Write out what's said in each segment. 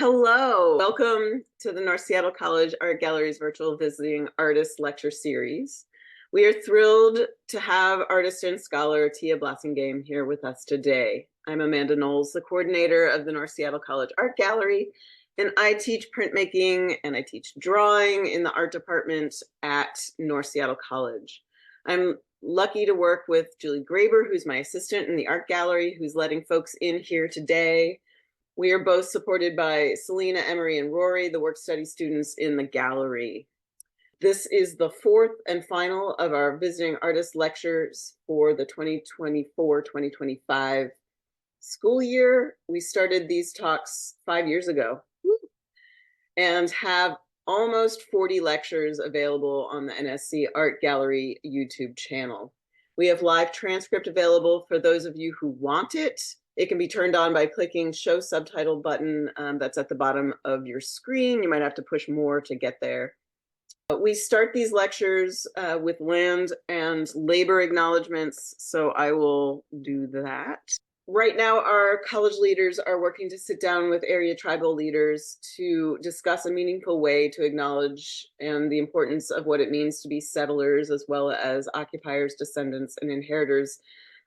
Hello, welcome to the North Seattle College Art Gallery's virtual visiting artist lecture series. We are thrilled to have artist and scholar Tia Blassingame here with us today. I'm Amanda Knowles, the coordinator of the North Seattle College Art Gallery, and I teach printmaking and I teach drawing in the art department at North Seattle College. I'm lucky to work with Julie Graber, who's my assistant in the art gallery, who's letting folks in here today. We are both supported by Selena, Emery, and Rory, the work study students in the gallery. This is the fourth and final of our visiting artist lectures for the 2024-2025 school year. We started these talks 5 years ago and have almost 40 lectures available on the NSC Art Gallery YouTube channel. We have live transcript available for those of you who want it. It can be turned on by clicking Show Subtitle button that's at the bottom of your screen. You might have to push more to get there. We start these lectures with land and labor acknowledgements, so I will do that. Right now, our college leaders are working to sit down with area tribal leaders to discuss a meaningful way to acknowledge and the importance of what it means to be settlers, as well as occupiers, descendants, and inheritors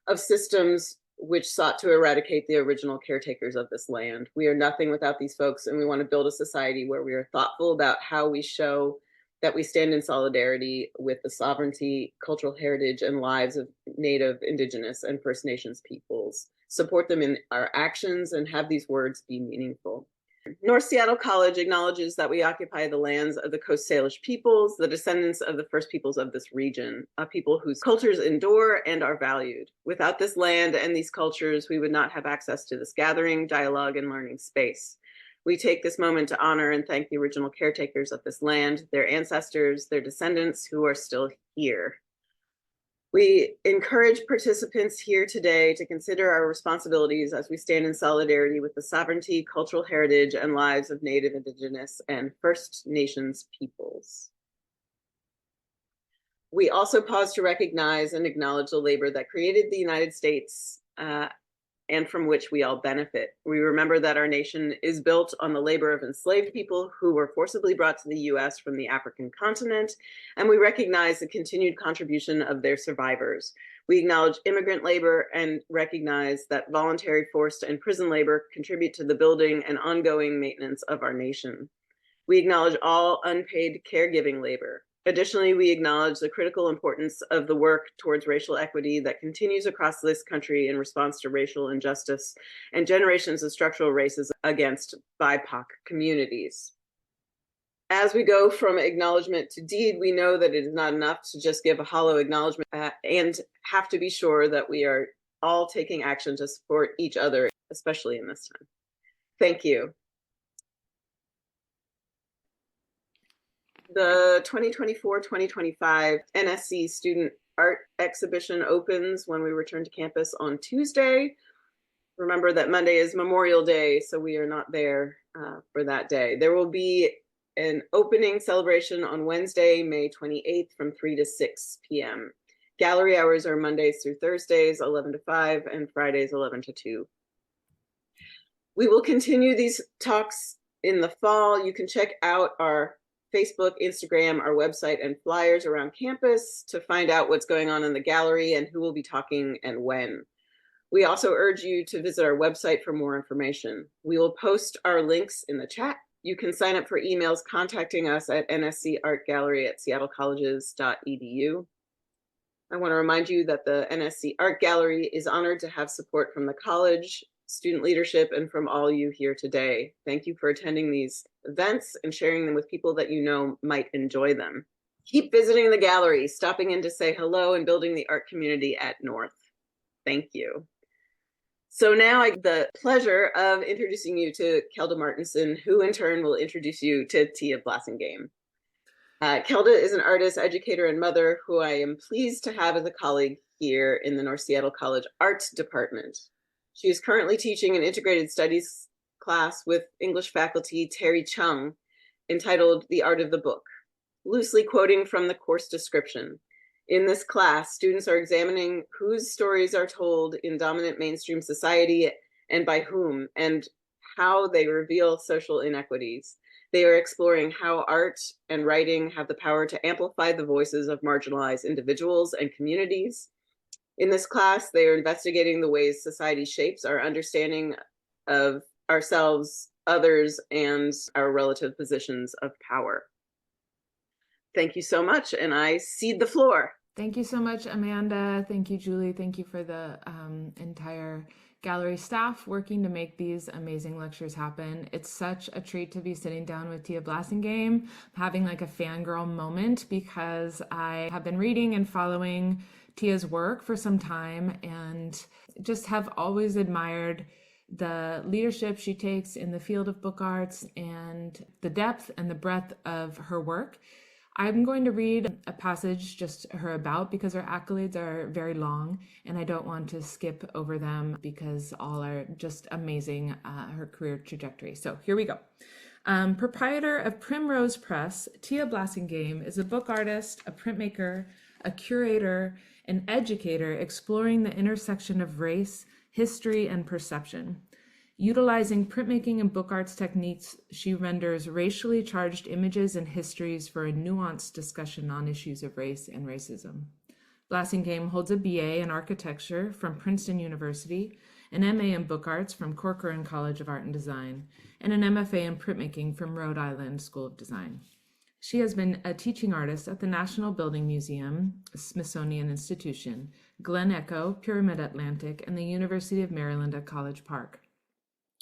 of systems which sought to eradicate the original caretakers of this land. We are nothing without these folks, and we want to build a society where we are thoughtful about how we show that we stand in solidarity with the sovereignty, cultural heritage, and lives of Native, Indigenous, and First Nations peoples. Support them in our actions and have these words be meaningful. North Seattle College acknowledges that we occupy the lands of the Coast Salish peoples, the descendants of the first peoples of this region, a people whose cultures endure and are valued. Without this land and these cultures, we would not have access to this gathering, dialogue, and learning space. We take this moment to honor and thank the original caretakers of this land, their ancestors, their descendants who are still here. We encourage participants here today to consider our responsibilities as we stand in solidarity with the sovereignty, cultural heritage, and lives of Native, Indigenous, and First Nations peoples. We also pause to recognize and acknowledge the labor that created the United States and from which we all benefit. We remember that our nation is built on the labor of enslaved people who were forcibly brought to the US from the African continent, and we recognize the continued contribution of their survivors. We acknowledge immigrant labor and recognize that voluntary forced and prison labor contribute to the building and ongoing maintenance of our nation. We acknowledge all unpaid caregiving labor. Additionally, we acknowledge the critical importance of the work towards racial equity that continues across this country in response to racial injustice and generations of structural racism against BIPOC communities. As we go from acknowledgement to deed, we know that it is not enough to just give a hollow acknowledgement and have to be sure that we are all taking action to support each other, especially in this time. Thank you. The 2024-2025 NSC Student Art Exhibition opens when we return to campus on Tuesday. Remember that Monday is Memorial Day, so we are not there for that day. There will be an opening celebration on Wednesday, May 28th from 3 to 6 p.m. Gallery hours are Mondays through Thursdays, 11 to 5, and Fridays, 11 to 2. We will continue these talks in the fall. You can check out our Facebook, Instagram, our website, and flyers around campus to find out what's going on in the gallery and who will be talking and when. We also urge you to visit our website for more information. We will post our links in the chat. You can sign up for emails contacting us at nscartgallery@seattlecolleges.edu. I want to remind you that the NSC Art Gallery is honored to have support from the college, student leadership, and from all you here today. Thank you for attending these events and sharing them with people that you know might enjoy them. Keep visiting the gallery, stopping in to say hello, and building the art community at North. Thank you. So now I have the pleasure of introducing you to Kelda Martinson, who in turn will introduce you to Tia Blassingame. Kelda is an artist, educator, and mother who I am pleased to have as a colleague here in the North Seattle College Art Department. She is currently teaching an integrated studies class with English faculty Terry Chung entitled The Art of the Book, loosely quoting from the course description. In this class, students are examining whose stories are told in dominant mainstream society and by whom, and how they reveal social inequities. They are exploring how art and writing have the power to amplify the voices of marginalized individuals and communities. In this class, they are investigating the ways society shapes our understanding of ourselves, others, and our relative positions of power. Thank you so much, and I cede the floor. Thank you so much, Amanda. Thank you, Julie. Thank you for the entire gallery staff working to make these amazing lectures happen. It's such a treat to be sitting down with Tia Blassingame, having like a fangirl moment, because I have been reading and following Tia's work for some time and just have always admired the leadership she takes in the field of book arts and the depth and the breadth of her work. I'm going to read a passage just her about because her accolades are very long and I don't want to skip over them because all are just amazing, her career trajectory. So here we go. Proprietor of Primrose Press, Tia Blassingame is a book artist, a printmaker, a curator, an educator exploring the intersection of race, history, and perception. Utilizing printmaking and book arts techniques, she renders racially charged images and histories for a nuanced discussion on issues of race and racism. Blassingame holds a BA in architecture from Princeton University, an MA in book arts from Corcoran College of Art and Design, and an MFA in printmaking from Rhode Island School of Design. She has been a teaching artist at the National Building Museum, Smithsonian Institution, Glen Echo, Pyramid Atlantic, and the University of Maryland at College Park.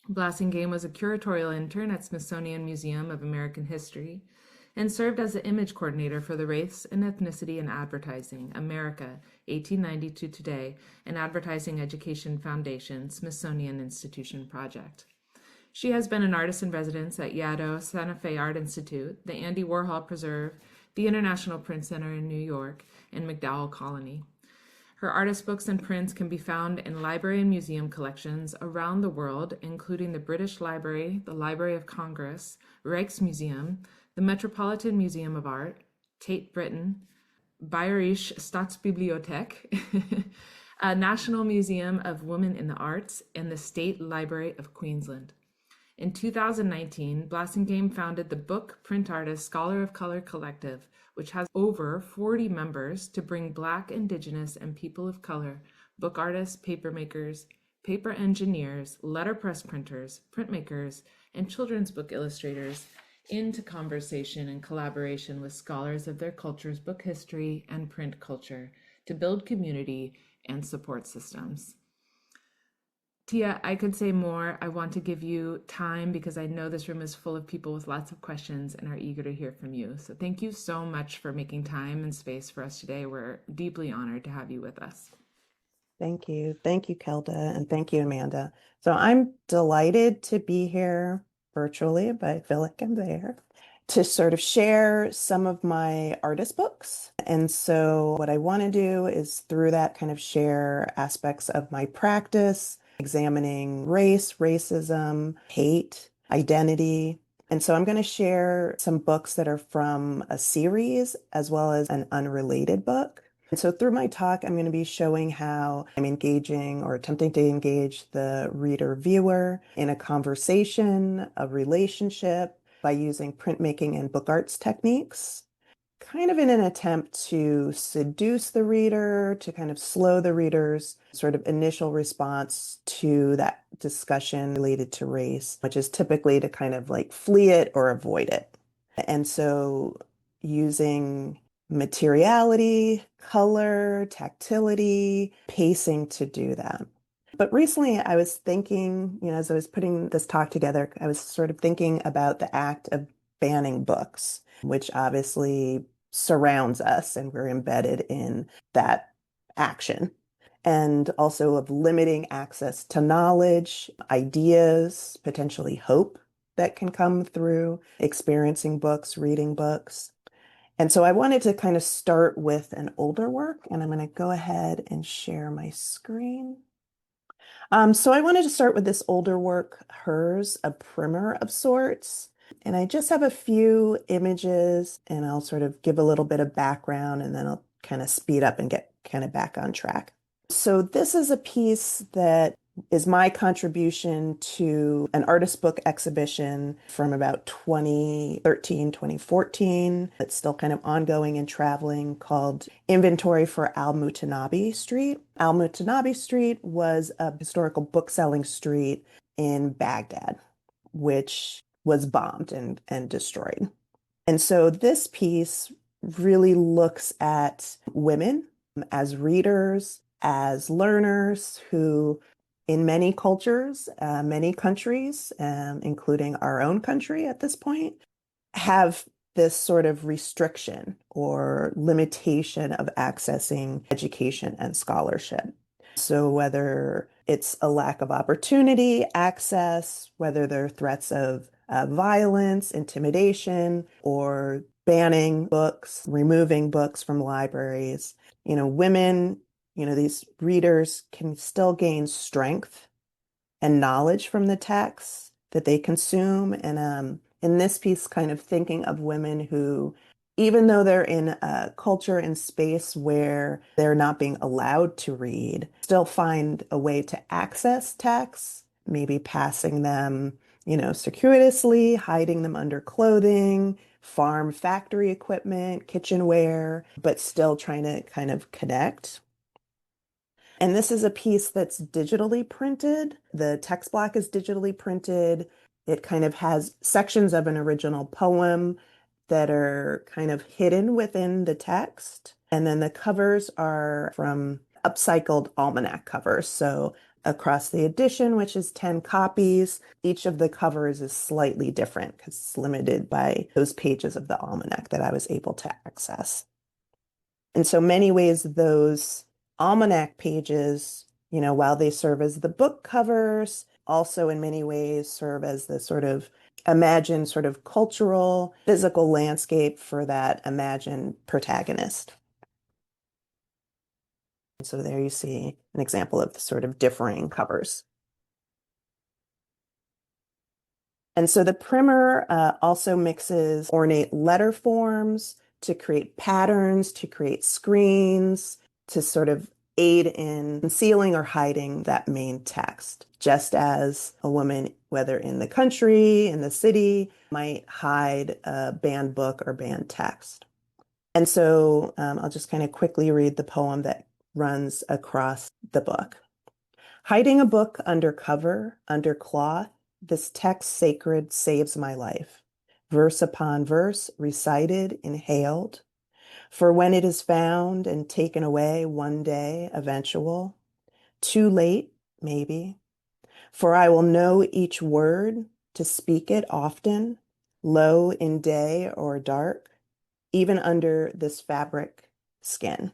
Blassingame was a curatorial intern at Smithsonian Museum of American History and served as the image coordinator for the Race and Ethnicity in Advertising, America, 1890 to Today, and Advertising Education Foundation, Smithsonian Institution Project. She has been an artist in residence at Yaddo Santa Fe Art Institute, the Andy Warhol Preserve, the International Print Center in New York, and McDowell Colony. Her artist books and prints can be found in library and museum collections around the world, including the British Library, the Library of Congress, Rijksmuseum, the Metropolitan Museum of Art, Tate Britain, Bayerische Staatsbibliothek, a National Museum of Women in the Arts, and the State Library of Queensland. In 2019, Blassingame founded the Book Print Artist Scholar of Color Collective, which has over 40 members to bring Black, Indigenous, and people of color, book artists, paper makers, paper engineers, letterpress printers, printmakers, and children's book illustrators into conversation and collaboration with scholars of their culture's book history and print culture to build community and support systems. Tia, I could say more. I want to give you time because I know this room is full of people with lots of questions and are eager to hear from you. So thank you so much for making time and space for us today. We're deeply honored to have you with us. Thank you. Thank you, Kelda, and thank you, Amanda. So I'm delighted to be here virtually, but I feel like I'm there to sort of share some of my artist books. And so what I want to do is through that kind of share aspects of my practice, examining race, racism, hate, identity. And so I'm going to share some books that are from a series as well as an unrelated book. And so through my talk, I'm going to be showing how I'm engaging or attempting to engage the reader viewer in a conversation, a relationship by using printmaking and book arts techniques, kind of in an attempt to seduce the reader, to kind of slow the reader's sort of initial response to that discussion related to race, which is typically to kind of like flee it or avoid it. And so using materiality, color, tactility, pacing to do that. But recently I was thinking, as I was putting this talk together, I was sort of thinking about the act of banning books, which obviously surrounds us and we're embedded in that action. And also of limiting access to knowledge, ideas, potentially hope that can come through experiencing books, reading books. And so I wanted to kind of start with an older work, and I'm going to go ahead and share my screen. So I wanted to start with this older work, Hers, a primer of sorts. And I just have a few images and I'll sort of give a little bit of background and then I'll kind of speed up and get kind of back on track. So this is a piece that is my contribution to an artist book exhibition from about 2013, 2014. It's still kind of ongoing and traveling, called Inventory for Al-Mutanabbi Street. Al-Mutanabbi Street was a historical bookselling street in Baghdad, which was bombed and destroyed. And so this piece really looks at women as readers, as learners who, in many cultures, many countries, including our own country at this point, have this sort of restriction or limitation of accessing education and scholarship. So whether it's a lack of opportunity, access, whether there are threats of violence, intimidation, or banning books, removing books from libraries, women, these readers can still gain strength and knowledge from the texts that they consume. And in this piece, kind of thinking of women who, even though they're in a culture and space where they're not being allowed to read, still find a way to access texts, maybe passing them, circuitously, hiding them under clothing, farm factory equipment, kitchenware, but still trying to kind of connect. And this is a piece that's digitally printed. The text block is digitally printed. It kind of has sections of an original poem that are kind of hidden within the text. And then the covers are from upcycled almanac covers. So across the edition, which is 10 copies, each of the covers is slightly different because it's limited by those pages of the almanac that I was able to access. In so many ways, those almanac pages, while they serve as the book covers, also in many ways serve as the sort of imagined sort of cultural, physical landscape for that imagined protagonist. So there you see an example of the sort of differing covers. And so the primer also mixes ornate letter forms to create patterns, to create screens, to sort of aid in concealing or hiding that main text, just as a woman, whether in the country, in the city, might hide a banned book or banned text. And so I'll just kind of quickly read the poem that runs across the book. Hiding a book under cover, under cloth, this text sacred saves my life. Verse upon verse, recited, inhaled. For when it is found and taken away one day, eventual, too late, maybe. For I will know each word, to speak it often, low in day or dark, even under this fabric skin.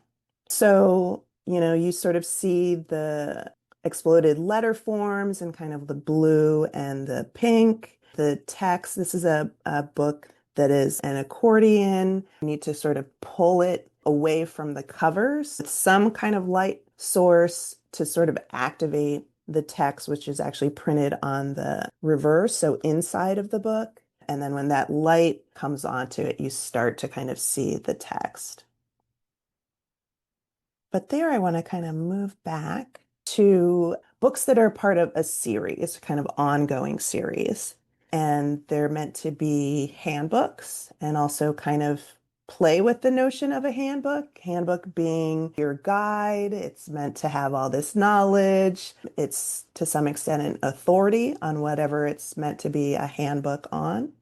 So, you sort of see the exploded letter forms and kind of the blue and the pink. The text, this is a book that is an accordion. You need to sort of pull it away from the covers, some kind of light source to sort of activate the text, which is actually printed on the reverse, so inside of the book. And then when that light comes onto it, you start to kind of see the text. But there I want to kind of move back to books that are part of a series, kind of ongoing series. And they're meant to be handbooks and also kind of play with the notion of a handbook. Handbook being your guide. It's meant to have all this knowledge. It's to some extent an authority on whatever it's meant to be a handbook on.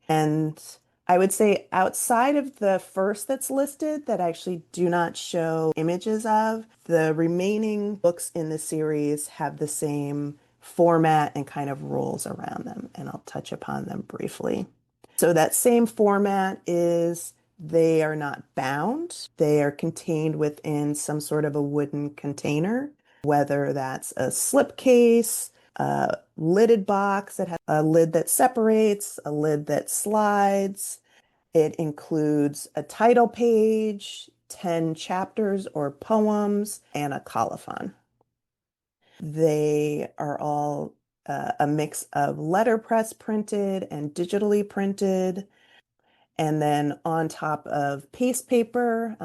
And I would say outside of the first that's listed that I actually do not show images of, the remaining books in the series have the same format and kind of rules around them, and I'll touch upon them briefly. So that same format is they are not bound. They are contained within some sort of a wooden container, whether that's a slipcase, a lidded box that has a lid that separates, a lid that slides. It includes a title page, 10 chapters or poems, and a colophon. They are all a mix of letterpress printed and digitally printed. And then on top of paste paper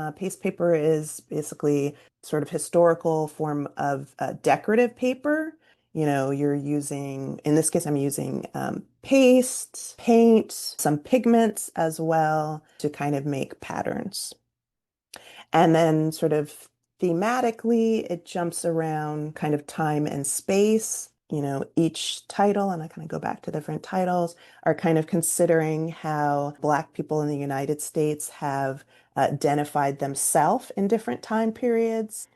is basically sort of historical form of decorative paper. You're using, in this case, I'm using paste, paint, some pigments as well to kind of make patterns. And then sort of thematically, it jumps around kind of time and space. Each title, and I kind of go back to different titles, are kind of considering how Black people in the United States have identified themselves in different time periods,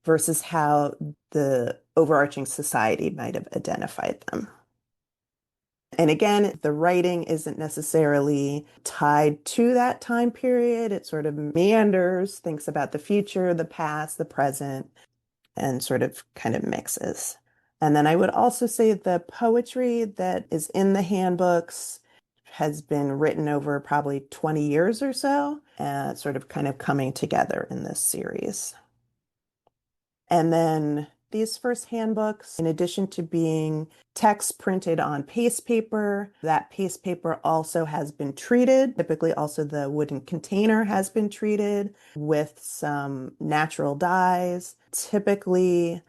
versus how the overarching society might have identified them. And again, the writing isn't necessarily tied to that time period. It sort of meanders, thinks about the future, the past, the present, and sort of kind of mixes. And then I would also say the poetry that is in the handbooks has been written over probably 20 years or so, sort of kind of coming together in this series. And then these first handbooks, in addition to being text printed on paste paper, that paste paper also has been treated. Typically, also the wooden container has been treated with some natural dyes, typically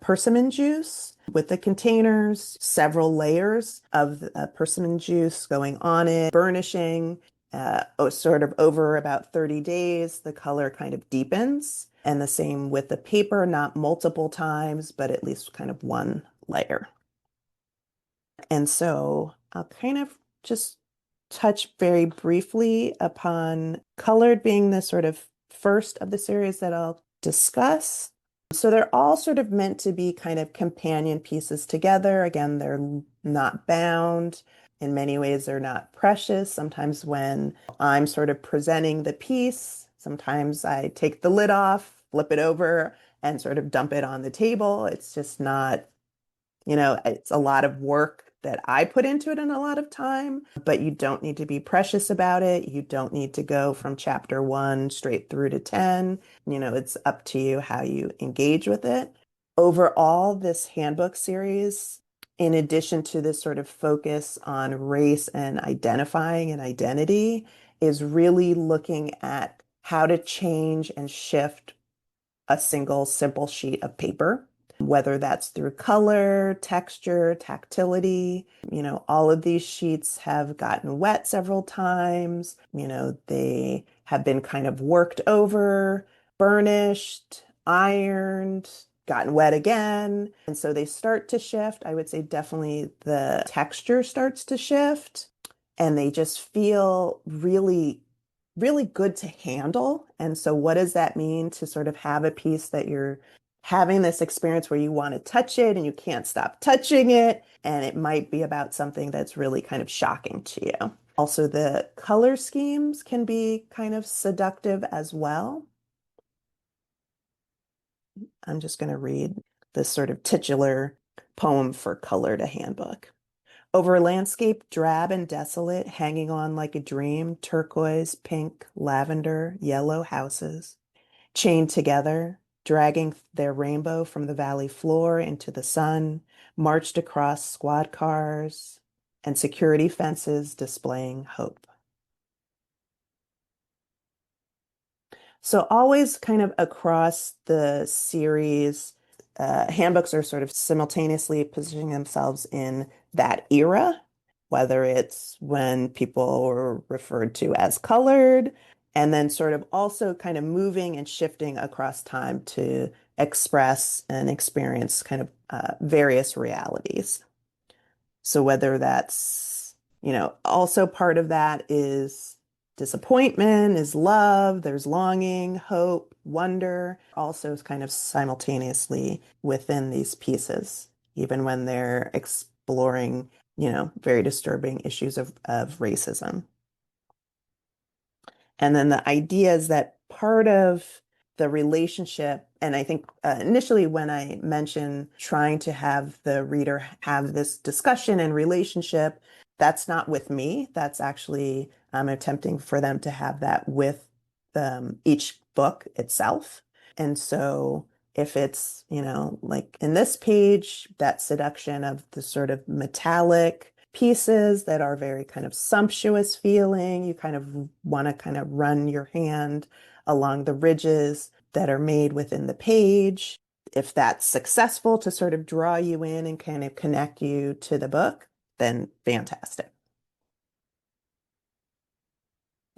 persimmon juice with the containers, several layers of persimmon juice going on it, burnishing. Sort of over about 30 days, the color kind of deepens. And the same with the paper, not multiple times, but at least kind of one layer. And so I'll kind of just touch very briefly upon colored being the sort of first of the series that I'll discuss. So they're all sort of meant to be kind of companion pieces together. Again, they're not bound. In many ways, they're not precious. Sometimes when I'm sort of presenting the piece, sometimes I take the lid off, flip it over, and sort of dump it on the table. It's just not, it's a lot of work that I put into it and a lot of time, but you don't need to be precious about it. You don't need to go from chapter 1 straight through to 10. It's up to you how you engage with it. Overall, this handbook series, in addition to this sort of focus on race and identifying and identity, is really looking at how to change and shift a single simple sheet of paper, whether that's through color, texture, tactility. All of these sheets have gotten wet several times. They have been kind of worked over, burnished, ironed, gotten wet again. And so they start to shift. I would say definitely the texture starts to shift and they just feel really really good to handle. And so what does that mean to sort of have a piece that you're having this experience where you want to touch it and you can't stop touching it? And it might be about something that's really kind of shocking to you. Also, the color schemes can be kind of seductive as well. I'm just going to read this sort of titular poem for Colored a Handbook. Over a landscape drab and desolate, hanging on like a dream, turquoise, pink, lavender, yellow houses, chained together, dragging their rainbow from the valley floor into the sun, marched across squad cars and security fences displaying hope. So always kind of across the series, handbooks are sort of simultaneously positioning themselves in that era, whether it's when people were referred to as colored, and then sort of also kind of moving and shifting across time to express and experience kind of various realities. So whether that's, also part of that is disappointment, is love, there's longing, hope, wonder, also is kind of simultaneously within these pieces, even when they're exploring, very disturbing issues of racism. And then the idea is that part of the relationship, and I think initially when I mentioned trying to have the reader have this discussion and relationship, that's not with me. That's actually, I'm attempting for them to have that with each book itself. And so if it's, like in this page, that seduction of the sort of metallic pieces that are very kind of sumptuous feeling. You kind of want to kind of run your hand along the ridges that are made within the page. If that's successful to sort of draw you in and kind of connect you to the book, then fantastic.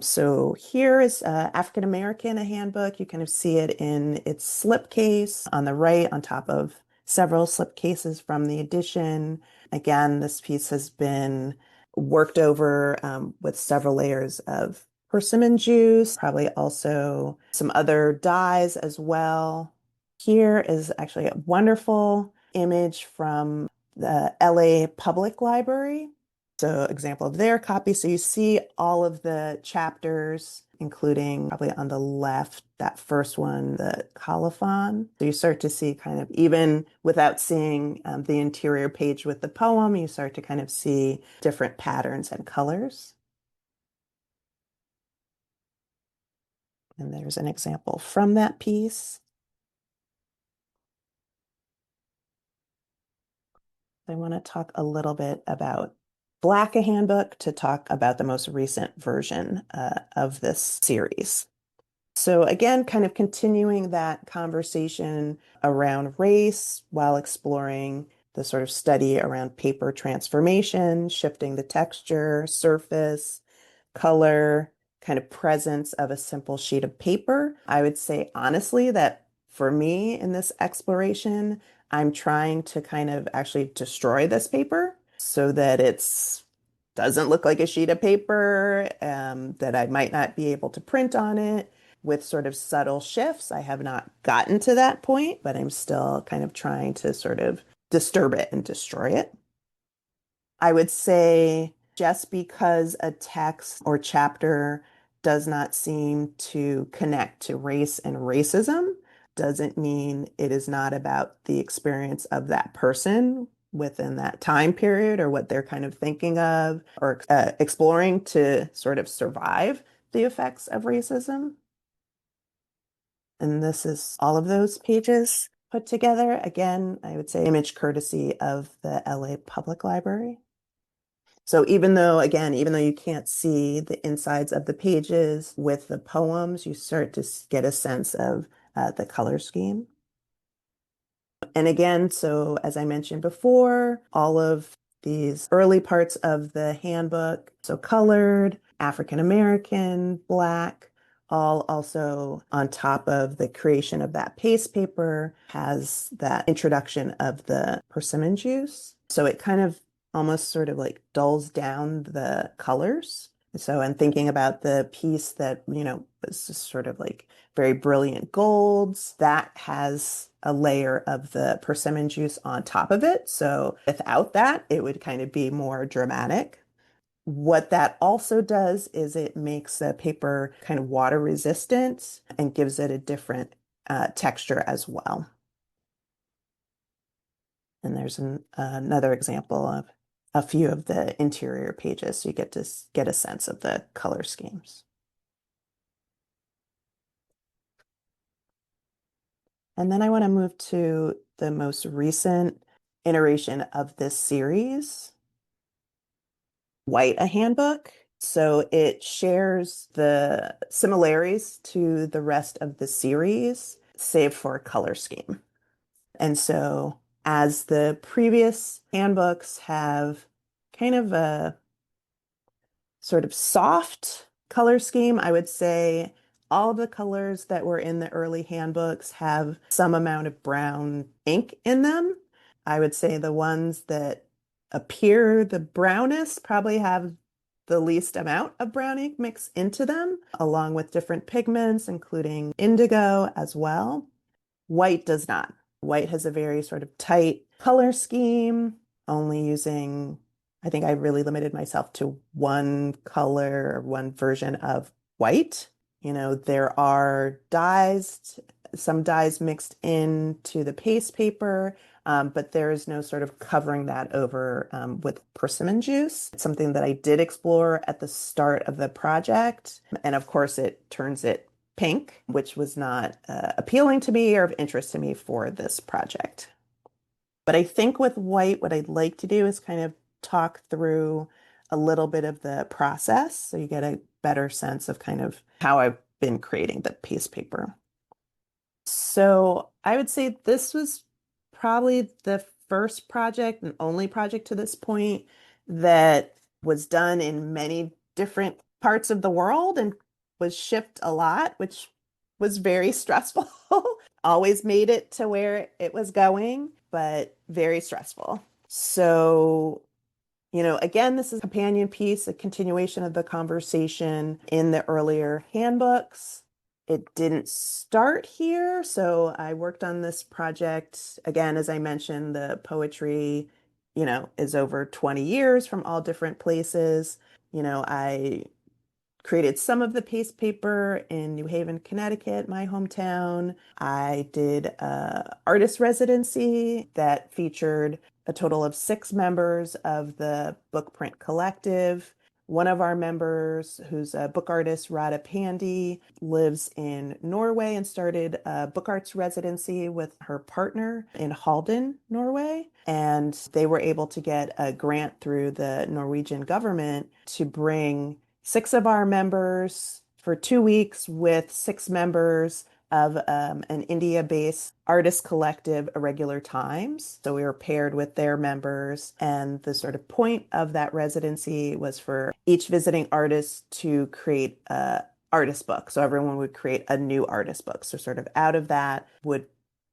So here is African American, a handbook. You kind of see it in its slipcase on the right, on top of several slipcases from the edition. Again, this piece has been worked over with several layers of persimmon juice, probably also some other dyes as well. Here is actually a wonderful image from the LA Public Library. So example of their copy. So you see all of the chapters, including probably on the left, that first one, the colophon. So you start to see kind of, even without seeing the interior page with the poem, you start to kind of see different patterns and colors. And there's an example from that piece. I want to talk a little bit about Black, a handbook, to talk about the most recent version of this series. So again, kind of continuing that conversation around race while exploring the sort of study around paper transformation, shifting the texture, surface, color, kind of presence of a simple sheet of paper. I would say honestly that for me in this exploration, I'm trying to kind of actually destroy this paper so that it's doesn't look like a sheet of paper, that I might not be able to print on it with sort of subtle shifts. I have not gotten to that point, but I'm still kind of trying to sort of disturb it and destroy it. I would say just because a text or chapter does not seem to connect to race and racism doesn't mean it is not about the experience of that person within that time period or what they're kind of thinking of or exploring to sort of survive the effects of racism. And this is all of those pages put together. Again, I would say image courtesy of the LA Public Library. So even though, again, even though you can't see the insides of the pages with the poems, you start to get a sense of the color scheme. And again, so as I mentioned before, all of these early parts of the handbook, so colored, African American, Black, all also on top of the creation of that paste paper has that introduction of the persimmon juice. So it kind of almost sort of like dulls down the colors. So, and thinking about the piece that, was just sort of like very brilliant golds, that has a layer of the persimmon juice on top of it. So without that, it would kind of be more dramatic. What that also does is it makes the paper kind of water resistant and gives it a different texture as well. And there's another example of a few of the interior pages, so you get to get a sense of the color schemes. And then I want to move to the most recent iteration of this series, White, a handbook. So it shares the similarities to the rest of the series, save for color scheme. And so as the previous handbooks have kind of a sort of soft color scheme, I would say all of the colors that were in the early handbooks have some amount of brown ink in them. I would say the ones that appear the brownest probably have the least amount of brown ink mixed into them, along with different pigments, including indigo as well. White does not. White has a very sort of tight color scheme, only using, I think I really limited myself to one color or one version of white. There are dyes, some dyes mixed into the paste paper, but there is no sort of covering that over with persimmon juice. It's something that I did explore at the start of the project. And of course, it turns it pink, which was not appealing to me or of interest to me for this project. But I think with white, what I'd like to do is kind of talk through a little bit of the process so you get a better sense of kind of how I've been creating the paste paper. So I would say this was probably the first project and only project to this point that was done in many different parts of the world and was shipped a lot, which was very stressful. Always made it to where it was going, but very stressful. So again, this is a companion piece, a continuation of the conversation in the earlier handbooks. It didn't start here, so I worked on this project. Again, as I mentioned, the poetry, is over 20 years from all different places. I created some of the paste paper in New Haven, Connecticut, my hometown. I did a artist residency that featured a total of 6 members of the Book Print Collective. One of our members, who's a book artist, Rada Pandy, lives in Norway and started a book arts residency with her partner in Halden, Norway. And they were able to get a grant through the Norwegian government to bring 6 of our members for 2 weeks with 6 members of an India-based artist collective, Irregular Times. So we were paired with their members, and the sort of point of that residency was for each visiting artist to create a artist book. So everyone would create a new artist book. So sort of out of that would,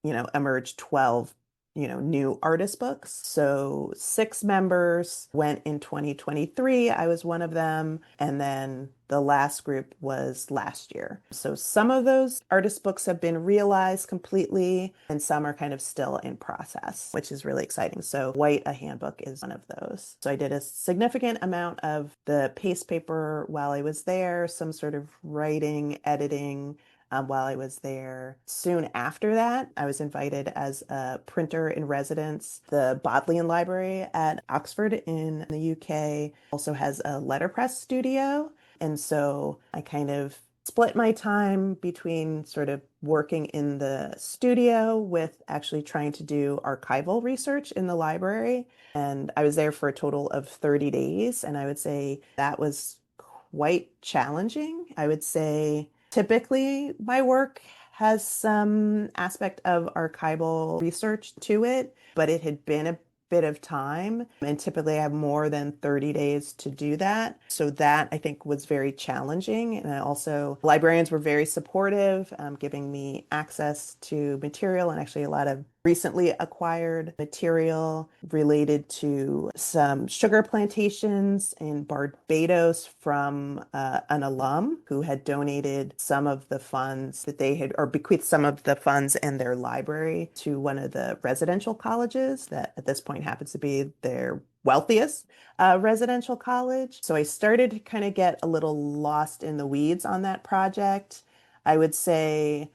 emerge 12 new artist books. So 6 members went in 2023. I was one of them. And then the last group was last year. So some of those artist books have been realized completely, and some are kind of still in process, which is really exciting. So White, a Handbook is one of those. So I did a significant amount of the paste paper while I was there, some sort of writing, editing, while I was there. Soon after that, I was invited as a printer in residence. The Bodleian Library at Oxford in the UK also has a letterpress studio. And so I kind of split my time between sort of working in the studio with actually trying to do archival research in the library. And I was there for a total of 30 days. And I would say that was quite challenging. I would say typically my work has some aspect of archival research to it, but it had been a bit of time, and typically I have more than 30 days to do that. So that I think was very challenging. And also librarians were very supportive, giving me access to material and actually a lot of recently acquired material related to some sugar plantations in Barbados from an alum who had donated some of the funds that they had, or bequeathed some of the funds in their library to one of the residential colleges that at this point happens to be their wealthiest residential college. So I started to kind of get a little lost in the weeds on that project. I would say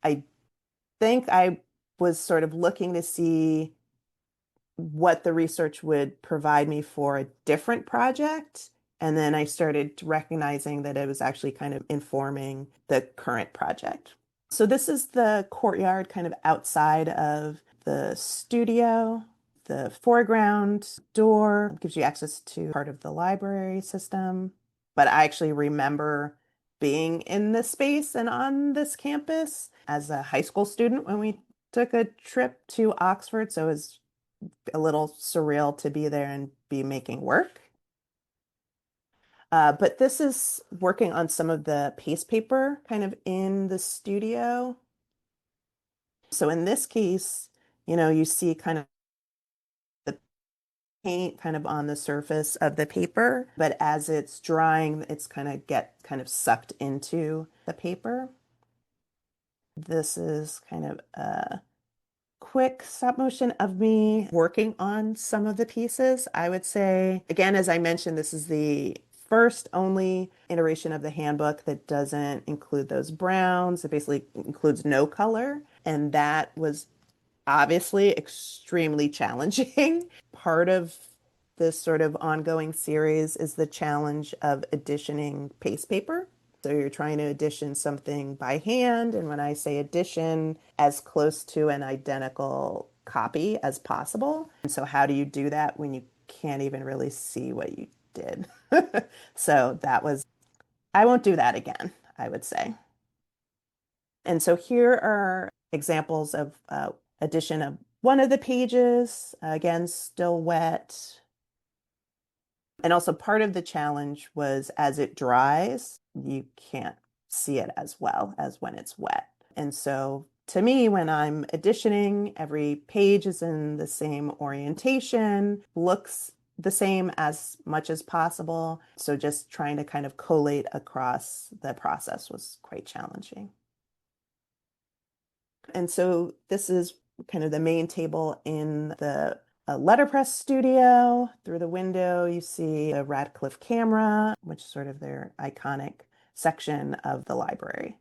I think I was sort of looking to see what the research would provide me for a different project. And then I started recognizing that it was actually kind of informing the current project. So this is the courtyard kind of outside of the studio. The foreground door gives you access to part of the library system. But I actually remember being in this space and on this campus as a high school student when we took a trip to Oxford. So it was a little surreal to be there and be making work. But this is working on some of the paste paper kind of in the studio. So in this case, you see kind of the paint kind of on the surface of the paper, but as it's drying, it's kind of sucked into the paper. This is kind of a quick stop motion of me working on some of the pieces. I would say, again, as I mentioned, this is the first only iteration of the handbook that doesn't include those browns. It basically includes no color. And that was obviously extremely challenging. Part of this sort of ongoing series is the challenge of editioning paste paper. So you're trying to edition something by hand, and when I say edition, as close to an identical copy as possible. And so how do you do that when you can't even really see what you did? So I won't do that again, I would say. And so here are examples of addition of one of the pages, again, still wet. And also part of the challenge was as it dries, you can't see it as well as when it's wet. And so to me, when I'm editioning, every page is in the same orientation, looks the same as much as possible. So just trying to kind of collate across the process was quite challenging. And so this is kind of the main table in the letterpress studio. Through the window, you see a Radcliffe camera, which is sort of their iconic section of the library.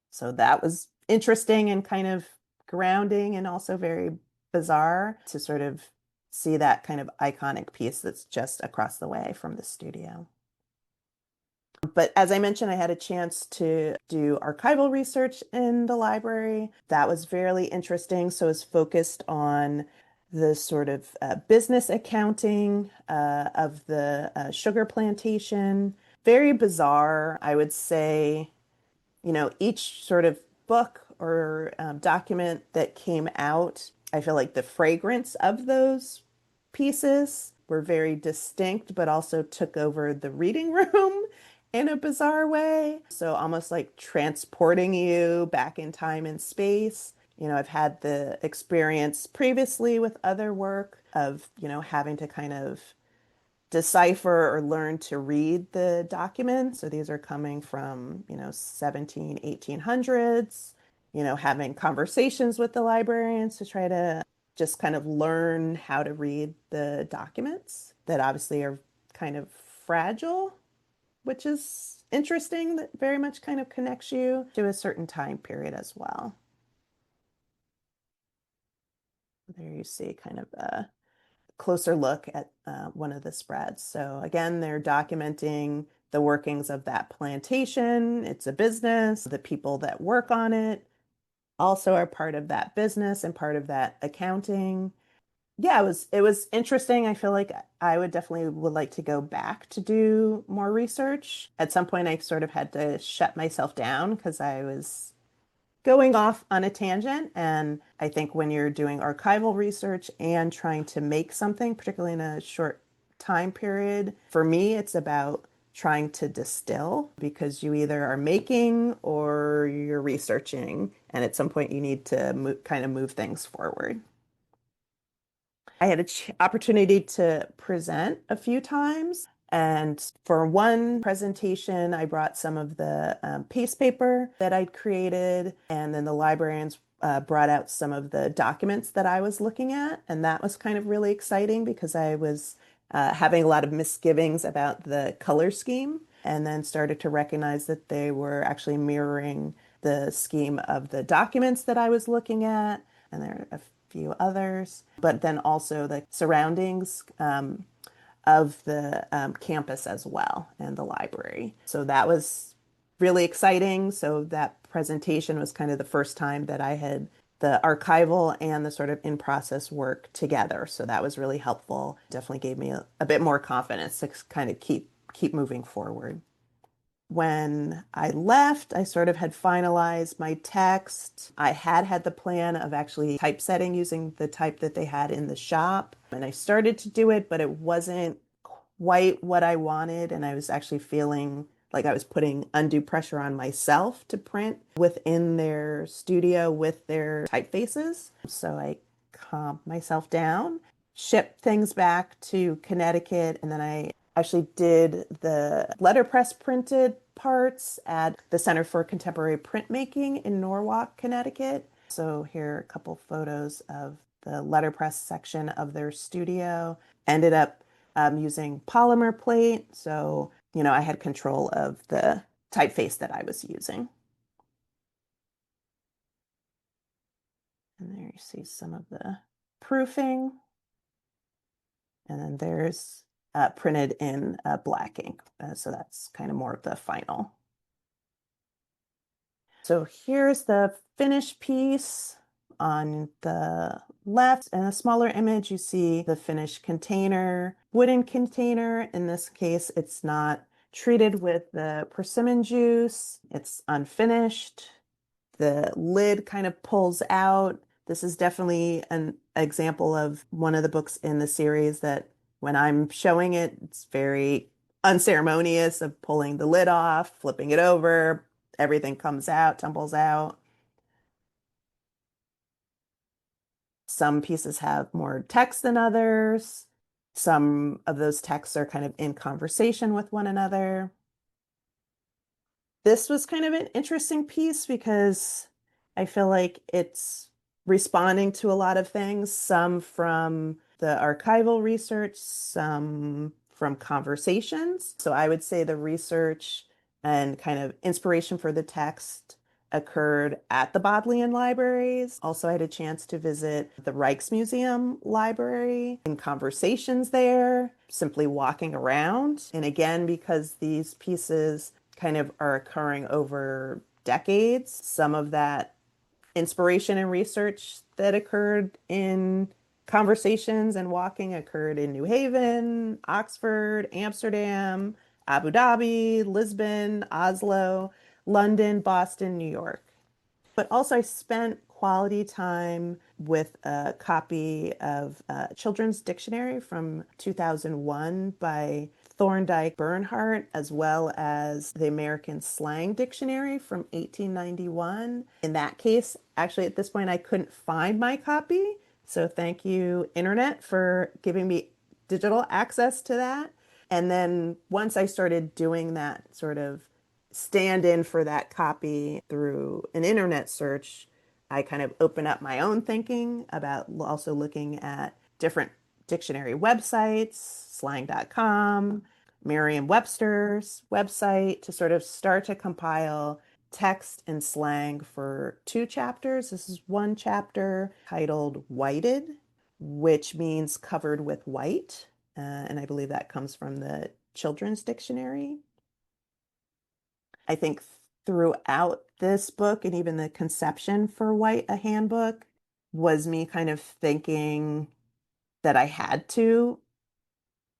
So that was interesting and kind of grounding and also very bizarre to sort of see that kind of iconic piece that's just across the way from the studio. But as I mentioned, I had a chance to do archival research in the library. That was very interesting. So it's focused on the sort of business accounting of the sugar plantation. Very bizarre, I would say. Each sort of book or document that came out, I feel like the fragrance of those pieces were very distinct, but also took over the reading room in a bizarre way. So almost like transporting you back in time and space. I've had the experience previously with other work of, having to kind of decipher or learn to read the documents. So these are coming from, 17, 1800s, having conversations with the librarians to try to just kind of learn how to read the documents that obviously are kind of fragile, which is interesting, that very much kind of connects you to a certain time period as well. There you see kind of a closer look at one of the spreads. So again, they're documenting the workings of that plantation. It's a business. The people that work on it also are part of that business and part of that accounting. Yeah, it was interesting. I feel like I would like to go back to do more research. At some point, I sort of had to shut myself down because I was going off on a tangent. And I think when you're doing archival research and trying to make something, particularly in a short time period, for me, it's about trying to distill because you either are making or you're researching. And at some point, you need to kind of move things forward. I had an opportunity to present a few times. And for one presentation, I brought some of the paste paper that I'd created, and then the librarians brought out some of the documents that I was looking at. And that was kind of really exciting because I was having a lot of misgivings about the color scheme, and then started to recognize that they were actually mirroring the scheme of the documents that I was looking at. And there are a few others, but then also the surroundings of the campus as well and the library. So that was really exciting. So that presentation was kind of the first time that I had the archival and the sort of in-process work together. So that was really helpful. Definitely gave me a bit more confidence to kind of keep moving forward. When I left, I sort of had finalized my text. I had the plan of actually typesetting using the type that they had in the shop. And I started to do it, but it wasn't quite what I wanted. And I was actually feeling like I was putting undue pressure on myself to print within their studio with their typefaces. So I calmed myself down, shipped things back to Connecticut, and then I actually did the letterpress printed parts at the Center for Contemporary Printmaking in Norwalk, Connecticut. So here are a couple photos of the letterpress section of their studio. Ended up using polymer plate. So, I had control of the typeface that I was using. And there you see some of the proofing. And then there's printed in black ink. So that's kind of more of the final. So here's the finished piece. On the left, in a smaller image, you see the finished container, wooden container. In this case, it's not treated with the persimmon juice. It's unfinished. The lid kind of pulls out. This is definitely an example of one of the books in the series that when I'm showing it, it's very unceremonious of pulling the lid off, flipping it over, everything comes out, tumbles out. Some pieces have more text than others. Some of those texts are kind of in conversation with one another. This was kind of an interesting piece because I feel like it's responding to a lot of things, some from the archival research, some from conversations. So I would say the research and kind of inspiration for the text occurred at the Bodleian Libraries. Also, I had a chance to visit the Rijksmuseum Library and conversations there, simply walking around. And again, because these pieces kind of are occurring over decades, some of that inspiration and research that occurred in conversations and walking occurred in New Haven, Oxford, Amsterdam, Abu Dhabi, Lisbon, Oslo, London, Boston, New York. But also, I spent quality time with a copy of a children's dictionary from 2001 by Thorndike Bernhardt, as well as the American Slang Dictionary from 1891. In that case, actually, at this point, I couldn't find my copy. So thank you, Internet, for giving me digital access to that. And then once I started doing that sort of stand in for that copy through an internet search, I kind of open up my own thinking about also looking at different dictionary websites, slang.com, Merriam-Webster's website, to sort of start to compile text and slang for two chapters. This is one chapter titled Whited, which means covered with white. And I believe that comes from the Children's Dictionary. I think throughout this book and even the conception for White, a Handbook, was me kind of thinking that I had to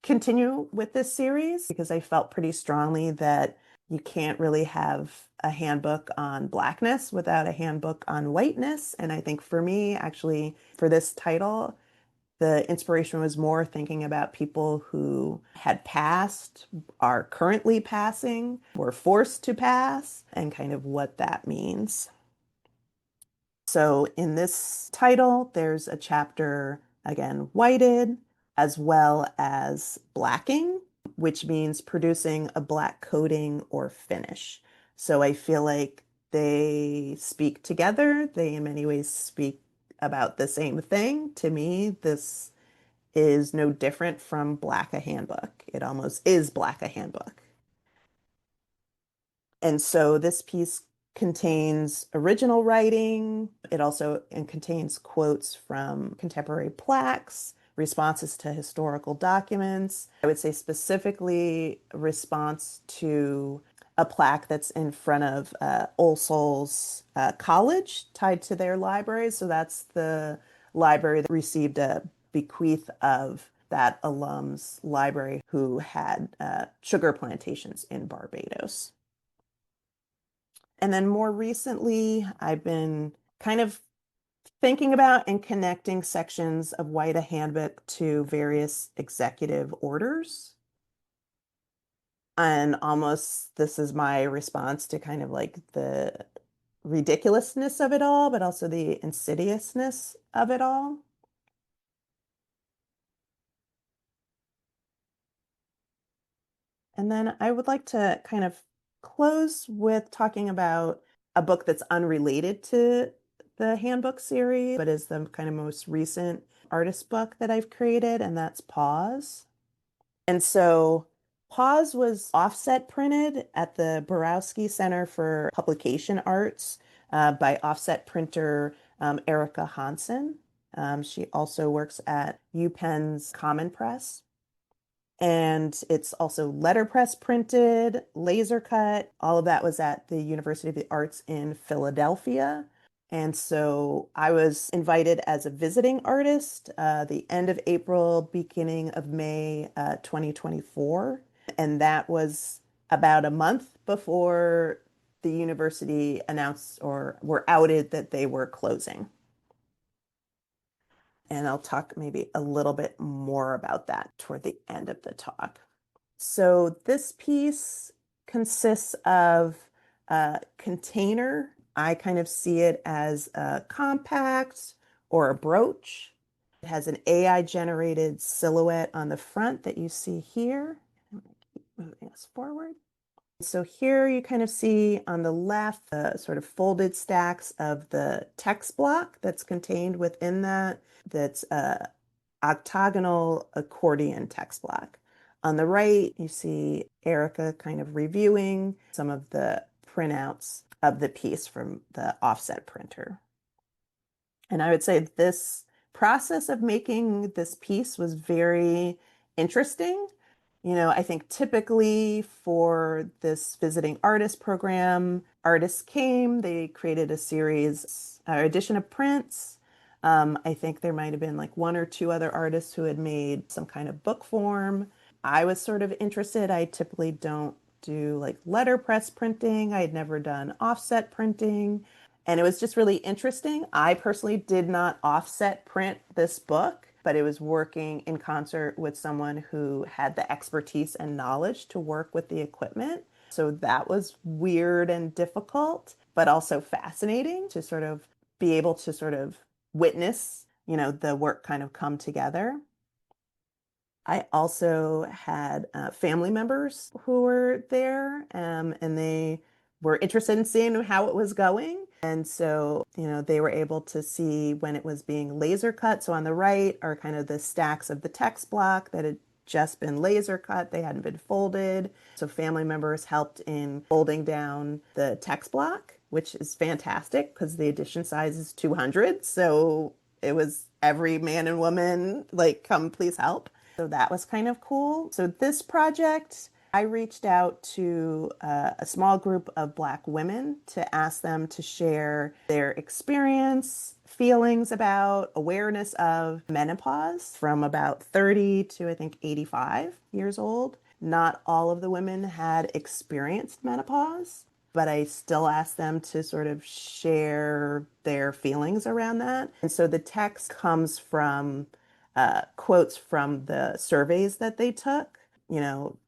continue with this series because I felt pretty strongly that you can't really have a handbook on Blackness without a handbook on whiteness. And I think for me, actually, for this title, the inspiration was more thinking about people who had passed, are currently passing, were forced to pass, and kind of what that means. So in this title, there's a chapter, again, whited, as well as blacking, which means producing a black coating or finish. So I feel like they speak together. They in many ways speak about the same thing. To me, this is no different from Black a Handbook. It almost is Black a Handbook. And so this piece contains original writing. It also contains quotes from contemporary plaques, responses to historical documents. I would say specifically a response to a plaque that's in front of All Souls College tied to their library. So that's the library that received a bequeath of that alum's library who had sugar plantations in Barbados. And then more recently, I've been kind of thinking about and connecting sections of White a Handbook to various executive orders. And almost this is my response to kind of like the ridiculousness of it all, but also the insidiousness of it all. And then I would like to kind of close with talking about a book that's unrelated to the handbook series, but is the kind of most recent artist book that I've created, and that's Pause. And so Pause was offset printed at the Borowski Center for Publication Arts by offset printer Erica Hansen. She also works at UPenn's Common Press. And it's also letterpress printed, laser cut. All of that was at the University of the Arts in Philadelphia. And so I was invited as a visiting artist the end of April, beginning of May 2024. And that was about a month before the university announced or were outed that they were closing. And I'll talk maybe a little bit more about that toward the end of the talk. So this piece consists of a container. I kind of see it as a compact or a brooch. It has an AI generated silhouette on the front that you see here. I'm going to keep moving us forward. So here you kind of see on the left the sort of folded stacks of the text block that's contained within that. That's a octagonal accordion text block. On the right, you see Erica kind of reviewing some of the printouts of the piece from the offset printer. And I would say this process of making this piece was very interesting. I think typically for this visiting artist program, artists came, they created a series, edition of prints. I think there might have been like one or two other artists who had made some kind of book form. I was sort of interested. I typically don't do like letterpress printing. I had never done offset printing. And it was just really interesting. I personally did not offset print this book, but it was working in concert with someone who had the expertise and knowledge to work with the equipment. So that was weird and difficult, but also fascinating to sort of be able to sort of witness, the work kind of come together. I also had family members who were there, and they were interested in seeing how it was going. And so, they were able to see when it was being laser cut. So on the right are kind of the stacks of the text block that had just been laser cut. They hadn't been folded. So family members helped in folding down the text block, which is fantastic because the edition size is 200. So it was every man and woman, like, come please help. So that was kind of cool. So this project, I reached out to a small group of Black women to ask them to share their experience, feelings about, awareness of menopause from about 30 to I think 85 years old. Not all of the women had experienced menopause, but I still asked them to sort of share their feelings around that. And so the text comes from quotes from the surveys that they took,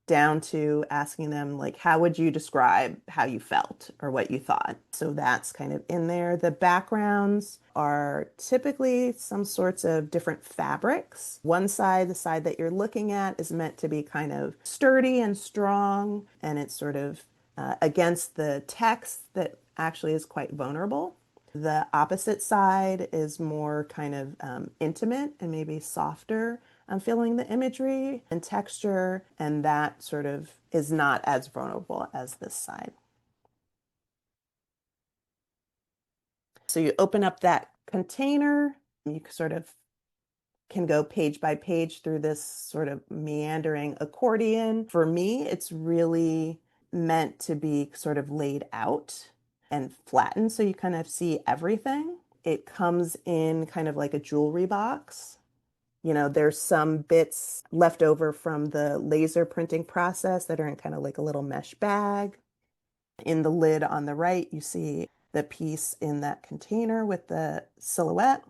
down to asking them, like, how would you describe how you felt or what you thought? So that's kind of in there. The backgrounds are typically some sorts of different fabrics. One side, the side that you're looking at, is meant to be kind of sturdy and strong, and it's sort of against the text that actually is quite vulnerable. The opposite side is more kind of intimate and maybe softer. I'm feeling the imagery and texture, and that sort of is not as vulnerable as this side. So you open up that container, you sort of can go page by page through this sort of meandering accordion. For me, it's really meant to be sort of laid out and flattened so you kind of see everything. It comes in kind of like a jewelry box. There's some bits left over from the laser printing process that are in kind of like a little mesh bag. In the lid on the right, you see the piece in that container with the silhouette.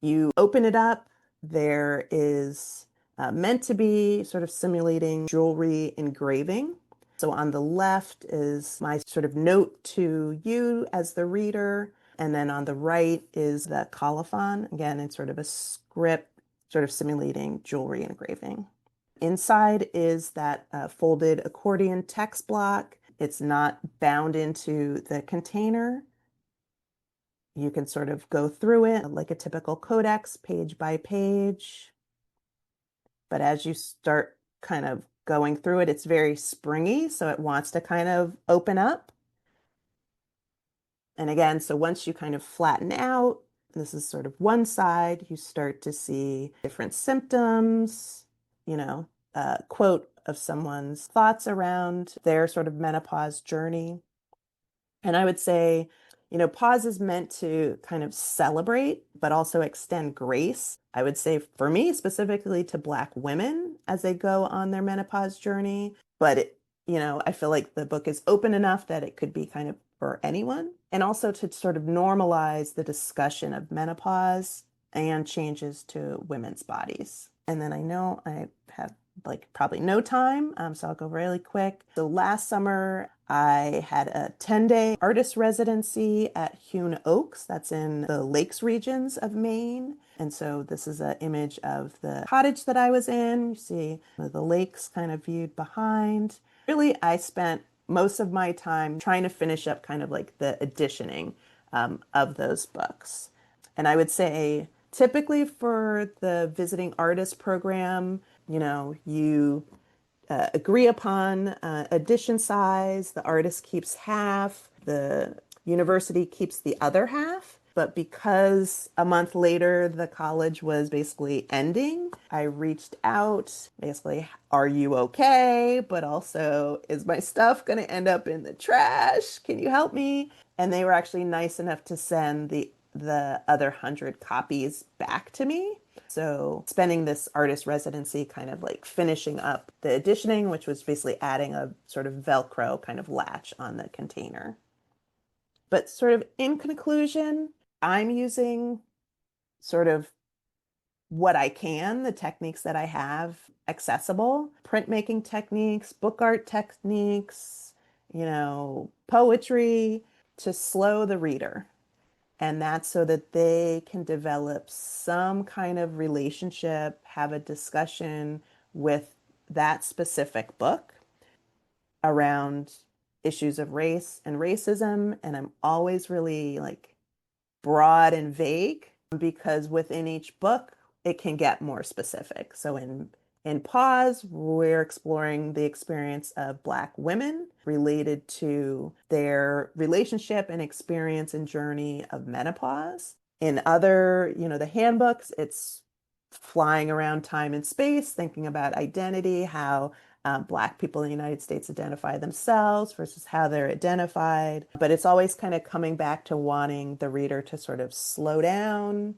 You open it up, there is meant to be sort of simulating jewelry engraving. So on the left is my sort of note to you as the reader. And then on the right is the colophon. Again, it's sort of a script, sort of simulating jewelry engraving. Inside is that folded accordion text block. It's not bound into the container. You can sort of go through it like a typical codex, page by page. But as you start kind of going through it, it's very springy, so it wants to kind of open up. And again, so once you kind of flatten out, this is sort of one side, you start to see different symptoms, a quote of someone's thoughts around their sort of menopause journey. And I would say, pause is meant to kind of celebrate, but also extend grace. I would say for me, specifically to Black women as they go on their menopause journey, but I feel like the book is open enough that it could be kind of for anyone, and also to sort of normalize the discussion of menopause and changes to women's bodies. And then I know I have like probably no time, so I'll go really quick. So last summer, I had a 10-day artist residency at Hewn Oaks. That's in the Lakes regions of Maine. And so this is an image of the cottage that I was in. You see the lakes kind of viewed behind. Really, I spent most of my time trying to finish up kind of like the editioning of those books. And I would say typically for the visiting artist program, you agree upon edition size, the artist keeps half, the university keeps the other half. But because a month later the college was basically ending, I reached out basically, are you okay? But also, is my stuff going to end up in the trash? Can you help me? And they were actually nice enough to send the other 100 copies back to me. So spending this artist residency kind of like finishing up the editioning, which was basically adding a sort of Velcro kind of latch on the container. But sort of in conclusion, I'm using sort of what I can, the techniques that I have accessible, printmaking techniques, book art techniques, poetry, to slow the reader. And that's so that they can develop some kind of relationship, have a discussion with that specific book around issues of race and racism. And I'm always really like broad and vague because within each book, it can get more specific. So in Pause, we're exploring the experience of Black women related to their relationship and experience and journey of menopause. In other, the handbooks, it's flying around time and space, thinking about identity, how Black people in the United States identify themselves versus how they're identified. But it's always kind of coming back to wanting the reader to sort of slow down,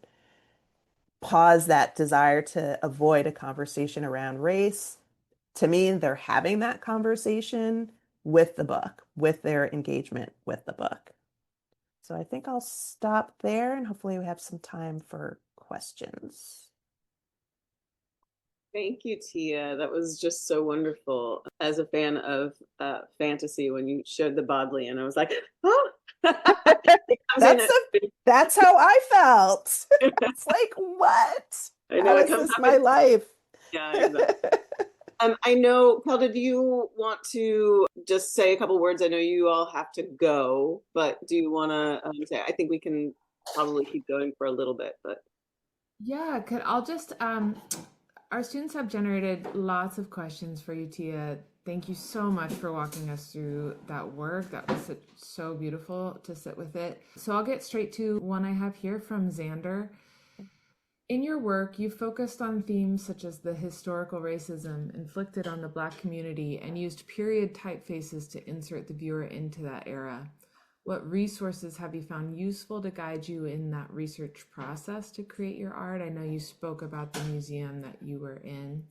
pause that desire to avoid a conversation around race. To me, they're having that conversation with the book, with their engagement with the book. So I think I'll stop there and hopefully we have some time for questions. Thank you, Tia. That was just so wonderful. As a fan of fantasy, when you showed the Bodleian, I was like, oh, that's how I felt. It's like, what? I know How it is comes this up my in, life? yeah, exactly. I know, Kelda, do you want to just say a couple words? I know you all have to go, but do you want to say, I think we can probably keep going for a little bit, but. Yeah, I'll just our students have generated lots of questions for you, Tia. Thank you so much for walking us through that work. That was so beautiful to sit with it. So I'll get straight to one I have here from Xander. In your work, you focused on themes such as the historical racism inflicted on the Black community and used period typefaces to insert the viewer into that era. What resources have you found useful to guide you in that research process to create your art? I know you spoke about the museum that you were in.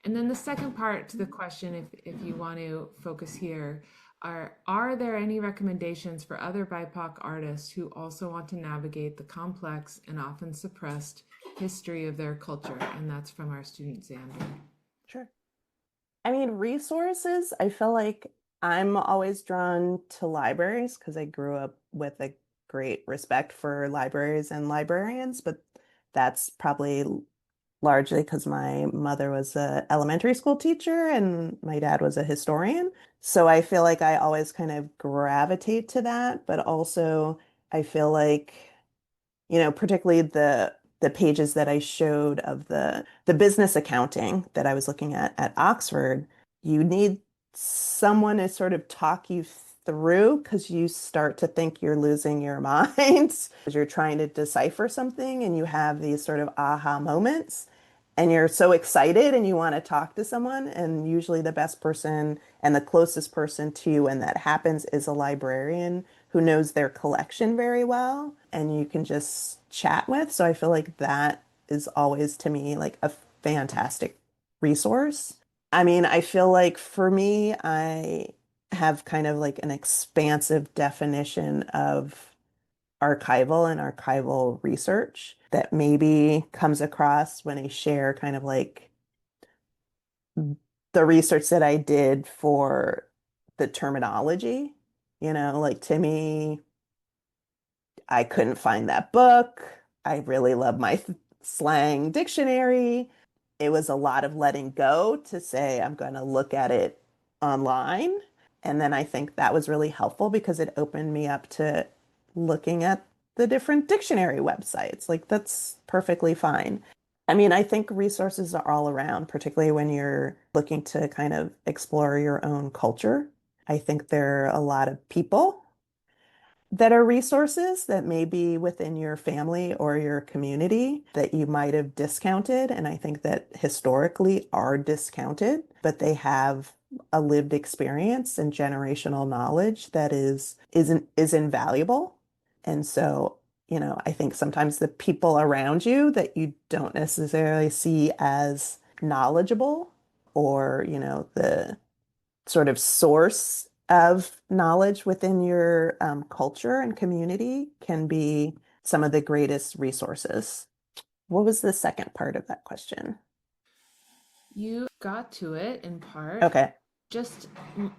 And then the second part to the question, if you want to focus here, are there any recommendations for other BIPOC artists who also want to navigate the complex and often suppressed history of their culture? And that's from our student Xander. Sure. I mean, resources, I feel like I'm always drawn to libraries because I grew up with a great respect for libraries and librarians, but that's probably largely because my mother was an elementary school teacher and my dad was a historian. So I feel like I always kind of gravitate to that, but also I feel like, particularly the pages that I showed of the business accounting that I was looking at Oxford, you need someone to sort of talk you through because you start to think you're losing your mind because you're trying to decipher something and you have these sort of aha moments and you're so excited and you want to talk to someone, and usually the best person and the closest person to you when that happens is a librarian who knows their collection very well and you can just chat with. So I feel like that is always to me like a fantastic resource. I mean, I feel like for me, I have kind of like an expansive definition of archival and archival research that maybe comes across when I share kind of like the research that I did for the terminology. Like to me, I couldn't find that book. I really love my slang dictionary. It was a lot of letting go to say, I'm going to look at it online. And then I think that was really helpful because it opened me up to looking at the different dictionary websites. Like, that's perfectly fine. I mean, I think resources are all around, particularly when you're looking to kind of explore your own culture. I think there are a lot of people that are resources that may be within your family or your community that you might have discounted. And I think that historically are discounted, but they have a lived experience and generational knowledge that is invaluable. And so, I think sometimes the people around you that you don't necessarily see as knowledgeable or, the sort of source of knowledge within your culture and community can be some of the greatest resources. What was the second part of that question? You got to it in part. Okay. Just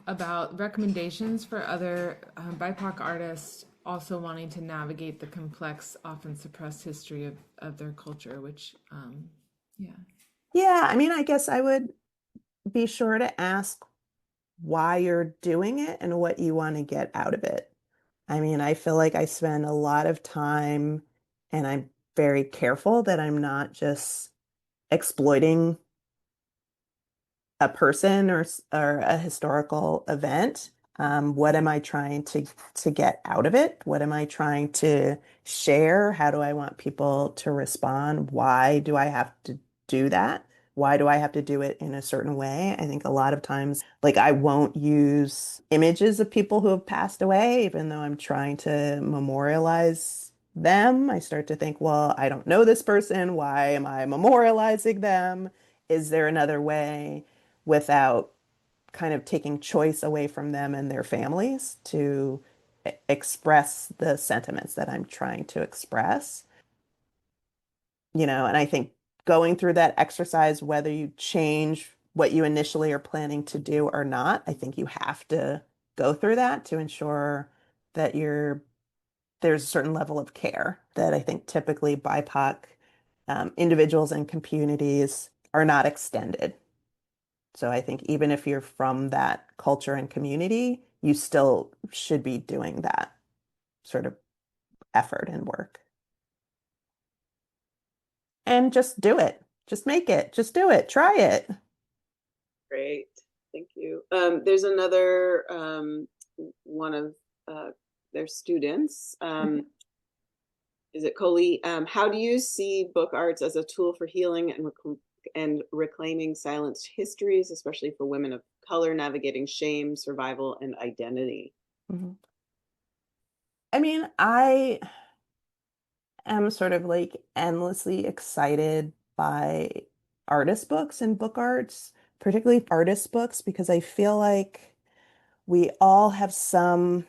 about recommendations for other BIPOC artists also wanting to navigate the complex, often suppressed history of their culture, which, yeah. Yeah, I mean, I guess I would be sure to ask why you're doing it and what you want to get out of it. I mean, I feel like I spend a lot of time and I'm very careful that I'm not just exploiting a person or a historical event. What am I trying to get out of it? What am I trying to share? How do I want people to respond? Why do I have to do that? Why do I have to do it in a certain way? I think a lot of times, like, I won't use images of people who have passed away, even though I'm trying to memorialize them. I start to think, well, I don't know this person. Why am I memorializing them? Is there another way, without kind of taking choice away from them and their families, to express the sentiments that I'm trying to express? And I think going through that exercise, whether you change what you initially are planning to do or not, I think you have to go through that to ensure that there's a certain level of care that I think typically BIPOC individuals and communities are not extended. So I think even if you're from that culture and community, you still should be doing that sort of effort and work. And just do it. Just make it. Just do it. Try it. Great. Thank you. There's another one of their students. Is it Coley? How do you see book arts as a tool for healing and reclaiming silenced histories, especially for women of color navigating shame, survival, and identity? Mhm. I mean, I am sort of like endlessly excited by artist books and book arts, particularly artist books, because I feel like we all have some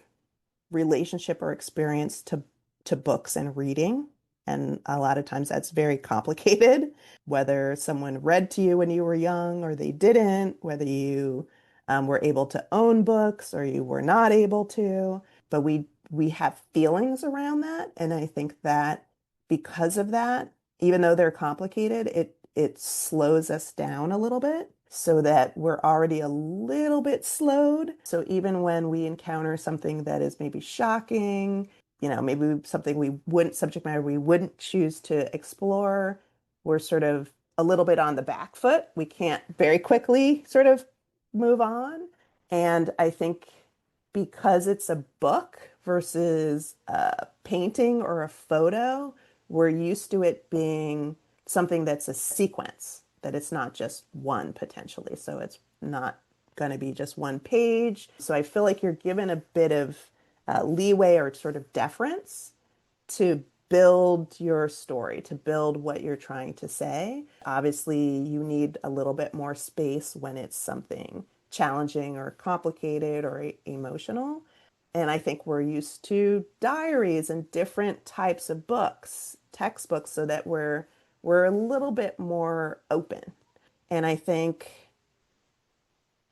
relationship or experience to books and reading. And a lot of times that's very complicated, whether someone read to you when you were young or they didn't, whether you were able to own books or you were not able to. But we have feelings around that. And I think that because of that, even though they're complicated, it slows us down a little bit so that we're already a little bit slowed. So even when we encounter something that is maybe shocking, maybe something subject matter we wouldn't choose to explore, we're sort of a little bit on the back foot. We can't very quickly sort of move on. And I think because it's a book versus a painting or a photo, we're used to it being something that's a sequence, that it's not just one potentially. So it's not going to be just one page. So I feel like you're given a bit of leeway or sort of deference to build your story, to build what you're trying to say. Obviously, you need a little bit more space when it's something challenging or complicated or emotional. And I think we're used to diaries and different types of books, textbooks, so that we're a little bit more open. And I think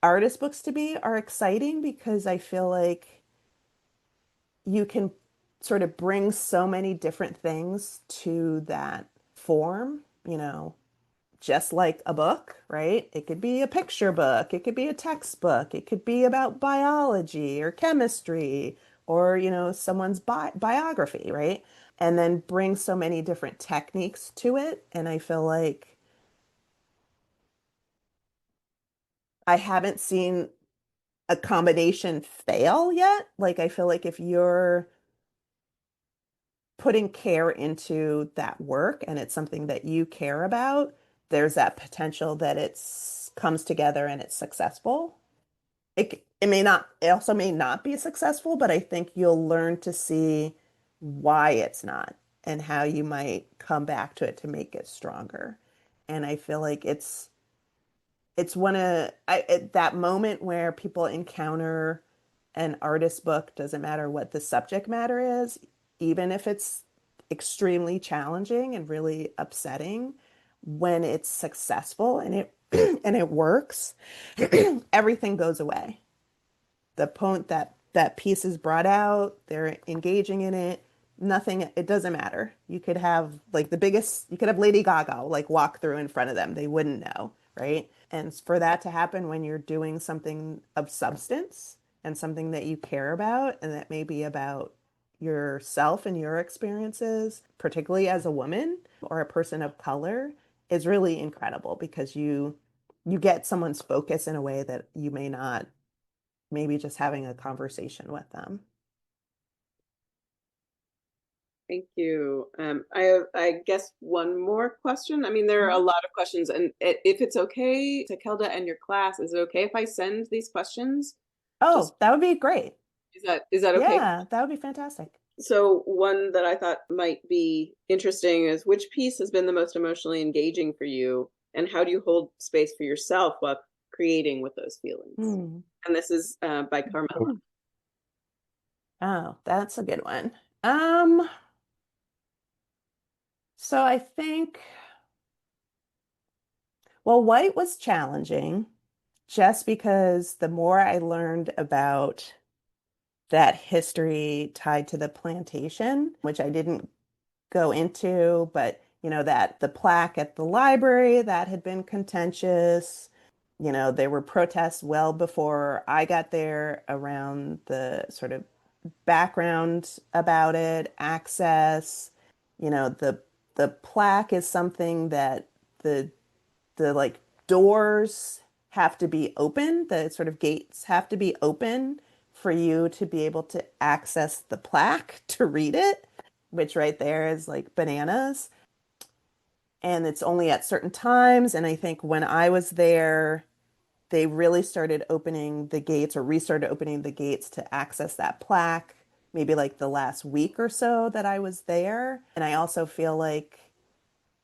artist books to me are exciting because I feel like you can sort of bring so many different things to that form, just like a book, right? It could be a picture book, it could be a textbook, it could be about biology or chemistry or, someone's biography, right? And then bring so many different techniques to it. And I feel like I haven't seen a combination fail yet. Like, I feel like if you're putting care into that work and it's something that you care about, there's that potential that it's comes together and it's successful. It may not, it also may not be successful, but I think you'll learn to see why it's not and how you might come back to it to make it stronger. And I feel like it's one of at that moment where people encounter an artist book, doesn't matter what the subject matter is, even if it's extremely challenging and really upsetting, when it's successful and it and it works, everything goes away. The point that piece is brought out, they're engaging in it, nothing, it doesn't matter. You could have like you could have Lady Gaga like walk through in front of them, they wouldn't know, right? And for that to happen when you're doing something of substance and something that you care about and that may be about yourself and your experiences, particularly as a woman or a person of color, is really incredible because you get someone's focus in a way that you may not, maybe just having a conversation with them. Thank you. I guess one more question. I mean, there are a Mhm. lot of questions, and if it's okay to Kelda and your class, is it okay if I send these questions? Just Oh, that would be great. is that okay? Yeah, that would be fantastic. So one that I thought might be interesting is, which piece has been the most emotionally engaging for you, and how do you hold space for yourself while creating with those feelings? Hmm. And this is by Carmela. Oh, that's a good one. Um, so I think, well, white was challenging just because the more I learned about that history tied to the plantation, which I didn't go into, but that the plaque at the library that had been contentious. There were protests well before I got there around the sort of background about it, access. The plaque is something that the like doors have to be open, the sort of gates have to be open for you to be able to access the plaque to read it, which right there is like bananas. And it's only at certain times. And I think when I was there, they really started opening the gates or restarted opening the gates to access that plaque, maybe like the last week or so that I was there. And I also feel like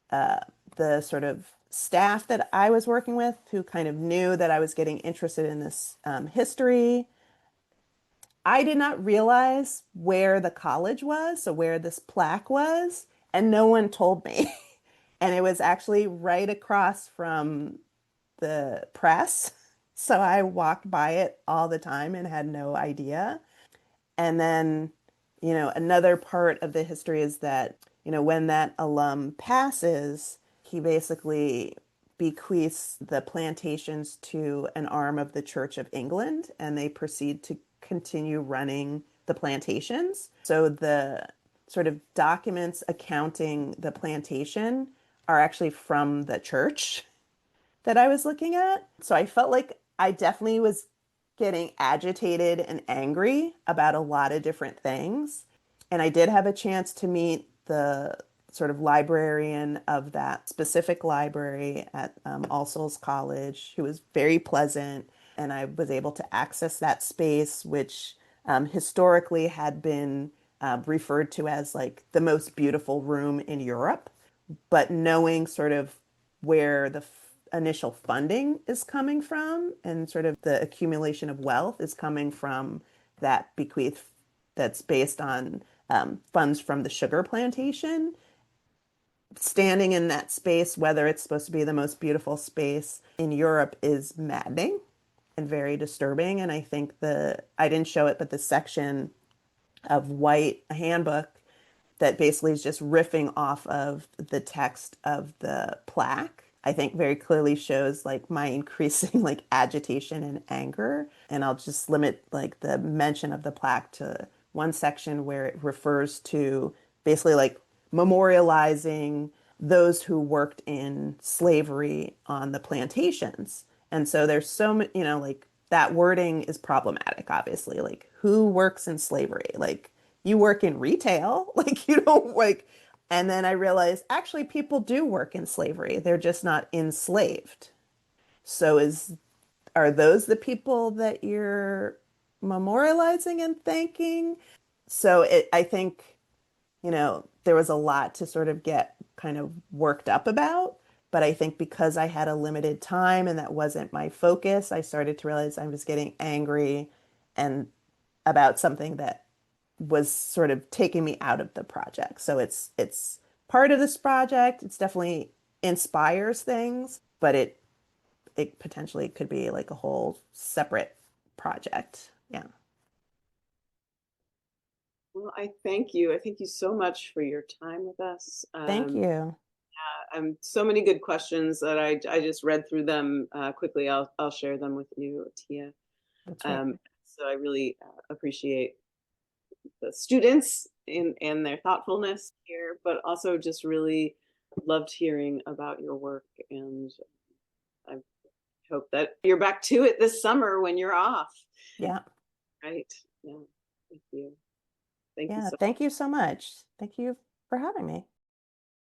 the sort of staff that I was working with, who kind of knew that I was getting interested in this history, I did not realize where the college was, so where this plaque was, and no one told me. And it was actually right across from the press. So I walked by it all the time and had no idea. And then, another part of the history is that, when that alum passes, he basically bequeaths the plantations to an arm of the Church of England, and they proceed to continue running the plantations. So the sort of documents accounting the plantation are actually from the church that I was looking at. So I felt like I definitely was getting agitated and angry about a lot of different things. And I did have a chance to meet the sort of librarian of that specific library at All Souls College, who was very pleasant. And I was able to access that space, which historically had been referred to as like the most beautiful room in Europe, but knowing sort of where the initial funding is coming from and sort of the accumulation of wealth is coming from that bequeath that's based on funds from the sugar plantation. Standing in that space, whether it's supposed to be the most beautiful space in Europe, is maddening and very disturbing. And I think I didn't show it, but the section of White, a handbook that basically is just riffing off of the text of the plaque, I think very clearly shows like my increasing like agitation and anger. And I'll just limit like the mention of the plaque to one section where it refers to basically like memorializing those who worked in slavery on the plantations. And so there's so many, like that wording is problematic, obviously. Like, who works in slavery? Like, you work in retail, like, you don't like. And then I realized actually people do work in slavery, they're just not enslaved. So, are those the people that you're memorializing and thanking? So, I think, there was a lot to sort of get kind of worked up about. But I think because I had a limited time and that wasn't my focus, I started to realize I was getting angry and about something that was sort of taking me out of the project. So it's part of this project. It's definitely inspires things, but it potentially could be like a whole separate project. Yeah. Well, I thank you. I thank you so much for your time with us. Thank you. So many good questions that I just read through them quickly. I'll share them with you, Tia. That's great. So I really appreciate the students and their thoughtfulness here, but also just really loved hearing about your work. And I hope that you're back to it this summer when you're off. Yeah. Right. Yeah. Thank you. Thank you Yeah. so much. Thank you so much. Thank you for having me.